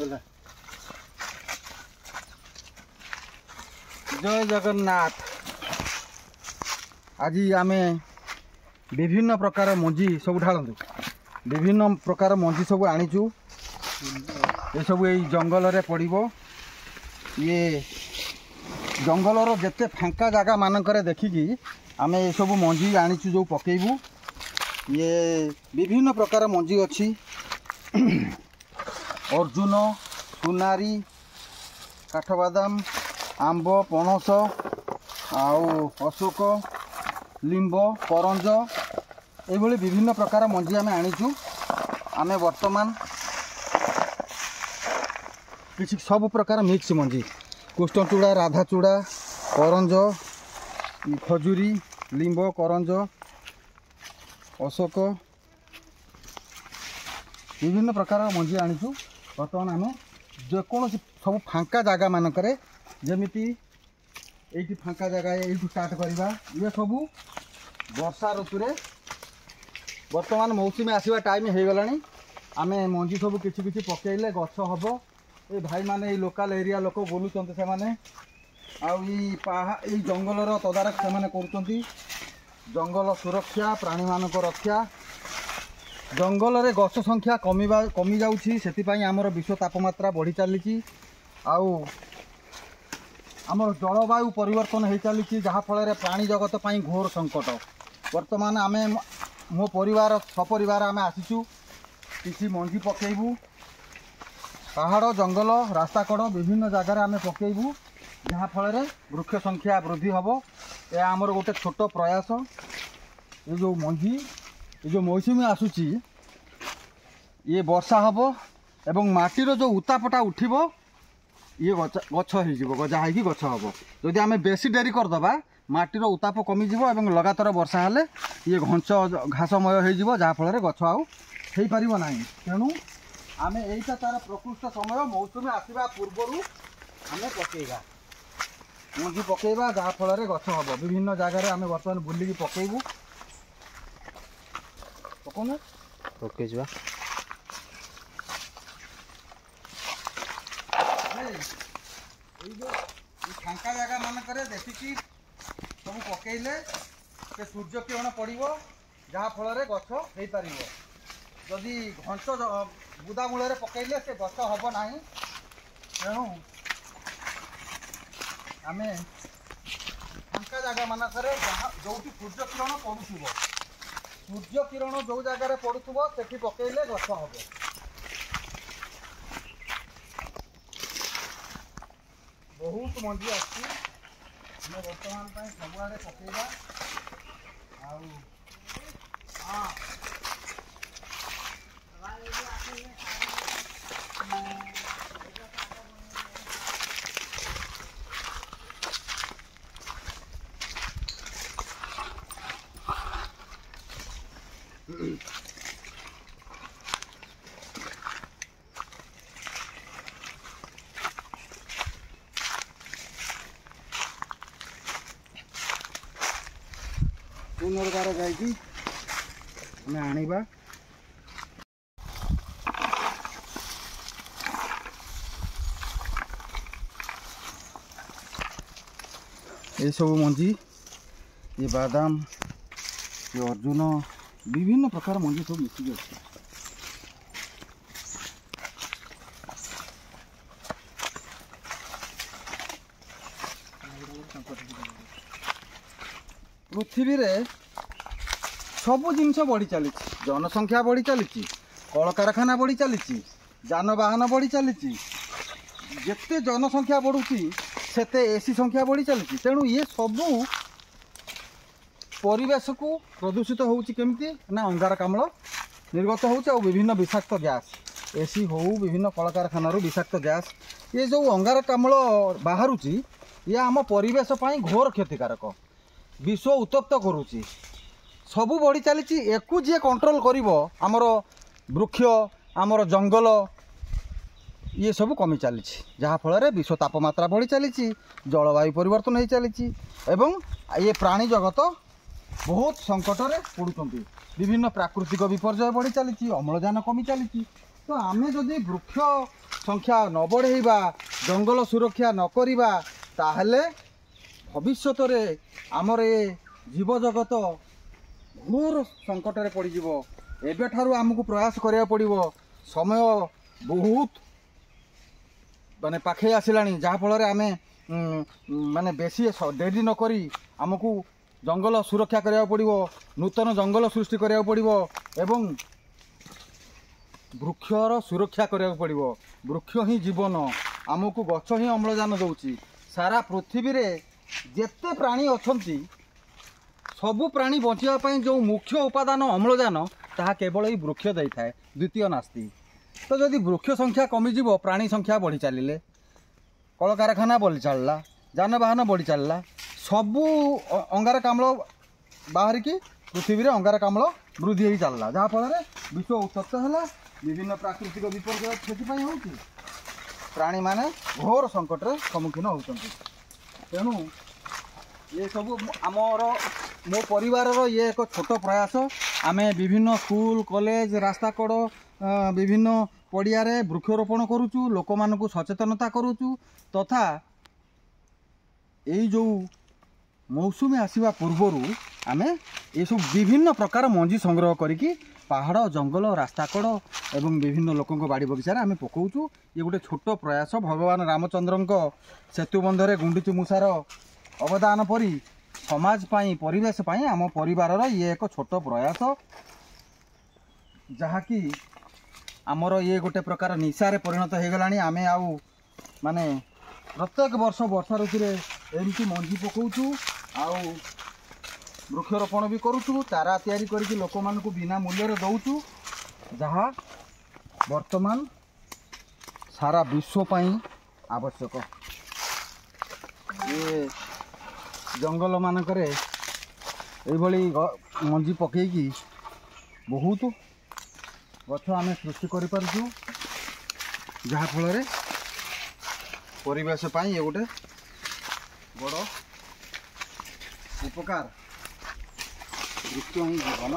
जय जगन्नाथ। आज आम विभिन्न प्रकार मंजी सब ढालु विभिन्न प्रकार मंजी सब आनीचु ये सब यही जंगल रे पड़िबो। ये जंगलर जेते फांका जगह मानक देखिकी आम ये सब मंजी आनीचु जो पकेबू। ये विभिन्न प्रकार मंजी अच्छी अर्जुन सुनारी काठबादाम आंब पणस आउ अशोक लिंब करंज ये विभिन्न प्रकार मंजी आम आनीचु। आम वर्तमान किसी सब प्रकार मिक्स मंजी कृष्णचूड़ा राधाचूड़ा करंज खजुरी लिंब करंज अशोक विभिन्न प्रकार मंजी आनीचु। बर्तमान आम जेकोसी सब फांका जगह मानक जमीती ये फांका जगह ये स्टार्ट करवा ये सब वर्षा ऋतु बर्तमान मौसुमी आसवा टाइम हो गला। आम मंजी सब किसी किसी पकईले गछ हम ये भाई माने लोकल एरिया लोक बोलुंट से माने जंगलर तदारख से कर जंगल सुरक्षा प्राणी मानक रक्षा जंगल रे गछ संख्या कमी जाउछि सेतिपाई आमर विश्व तापमात्रा बढ़ी चली आमर जलवायु परिवर्तन हो चली जहाँ फल प्राणी जगत पाई घोर संकट। वर्तमान आम मो परिवार सपरिवार आम आसीचु किसी मंजी पकेबू पहाड़ जंगल रास्ता कड़ विभिन्न जगार आम पकेबू जहाँ फल वृक्ष संख्या वृद्धि हम। यह आमर गोटे छोट प्रयास ये जो मंजी ये जो मौसुमी आसूची ये वर्षा हम एवं माटीर जो उतापटा उठिब ये गछ हो गजा हो गछ हम। जदि आम बेसी डेरी करदे माटीर उताप कमिज और लगातार वर्षा हेले ये घंच घासमय हो जहाँफल गछ आउ हो पार ना। तेणु आम यहीटा तार प्रकृष्ट समय मौसुमी आसवा पूर्वर आम पकेगा मंजी पकेबा जहाँफल गछ हम। विभिन्न जगार आम बर्तमान बुलिकी पकेबू पकौन पकई जा फांका जगह मानक देखिकी सब पकईले से सूर्य किरण पड़ो जहाँ फल गछ हो पार। जदि घंच बुदा मूल पकईले से गछ हम ना। तेणु आम फांका जगह मानक जो सूर्य किरण पड़ुव सूर्य किरण जो जगार पड़ुव से पकईले गछ हम। बहुत मंजी आसी बर्तमान सबुआड़े पकेबा पुनर्बार जाइए आनिबा ये सब मंजी ये बादाम ये अर्जुन विभिन्न प्रकार मंजी सब मिसिक अच्छे। पृथ्वी रे सब जिनस बढ़ी चली जनसंख्या बढ़ी चली कल कारखाना बढ़ी चली जानवाहन बढ़ी चली जिते जनसंख्या बढ़ुची सेते एसी संख्या बढ़ी चली। तेणु ये सबू परिवेश को प्रदूषित होउची केमती ना अंगारकाम्ल निर्गत होउची और विभिन्न विषाक्त गैस एसी हो विभिन्न कल कारखाना विषाक्त गैस ये जो अंगारकाम्ल बाहरुची ये आम परिवेश पाई घोर क्षतिकारक विश्व उत्तप्त करुची सबू बढ़ी चली। एकू जी कंट्रोल करिवो आमर वृक्ष आमर जंगल ये सब कमी चली जहाँ फल विश्व तापमात्रा बढ़ी चली जलवायु परिवर्तन हो चली एवं ये प्राणी जगत बहुत संकट में पड़ुंट विभिन्न प्राकृतिक विपर्यय बढ़ी चली अम्लजान कमी चली तो आमे जदि वृक्ष संख्या न बढ़ेबा जंगल सुरक्षा न करिबा ताहले भविष्यत रे आमर ए जीव जगत घोर संकट रे पड़ जीवो। एबे ठारू आमको प्रयास करिया पड़िबो। समय बहुत माने पाखे आसिलानी जहा फल रे आमे माने बेसी डेरी न करी आमको जंगल सुरक्षा करिया पड़िबो। नूतन जंगल सृष्टि करिया पड़िबो एवं वृक्षर सुरक्षा करिया पड़िबो। वृक्ष ही जीवन। आमको गछ ही अम्लजान दउची। सारा पृथ्वी रे जेते प्राणी अछंती सबु प्राणी बचिया पई जो मुख्य उपादान अम्लजान ताहा केवल ही वृक्ष दै थाए, द्वितीय नास्ति। तो जदि वृक्ष संख्या कमी जीवो प्राणी संख्या बढ़ी चलिले, कल कारखाना बढ़ी चलला, जानवाहन बढ़ी चलला, सबु अंगारकाम्ल बाहरिकी पृथ्वी रे अंगारकाम्ल वृद्धि हो चलला जहा फल विश्व उत्तप्त है। विभिन्न प्राकृतिक विपर्य से होती प्राणी माने घोर संकट रे सम्मुखीन होउछन्ति। तेणु ये सब आमर मो परिवार ये एक छोट प्रयास। आमे विभिन्न स्कूल कॉलेज रास्ता कड़ विभिन्न पड़िया रे वृक्षरोपण करूचु, लोक मानकु सचेतनता करूचु तथा यही जो मौसुमी आसवा पूर्वर आमे ये सब विभिन्न प्रकार मंजी संग्रह करिकी पहाड़ जंगल रास्ता कड़ एवं विभिन्न लोकों बाड़ी बगीचार आमे पकाउचु। ये गोटे छोट प्रयास भगवान रामचंद्रंक सेतुबंधरे गुंडीची मूषार अवदान परी समाज पाई परिवेश पाई आम परिवार ये एक छोट प्रयास जहाँकि आमर ये गोटे प्रकार निशारे परिणत हो गलानी। आमे आउ माने प्रत्येक वर्ष वर्षा ऋतु एमती मंजी पकाउचु आउ वृक्षरोपण भी करूचु, चारा तैयारी करके लोक मानकु बिना मूल्य रे दउचु जहाँ वर्तमान सारा विश्व पाई आवश्यक। ये जंगल मानकरे एभली मंजी पकेकी बहुत गछ आमे सृष्टि करि पारछु जहाँ फल रे परिवेश पाई ये गोटे बड़ उपकार। वृक्ष ही जीवन।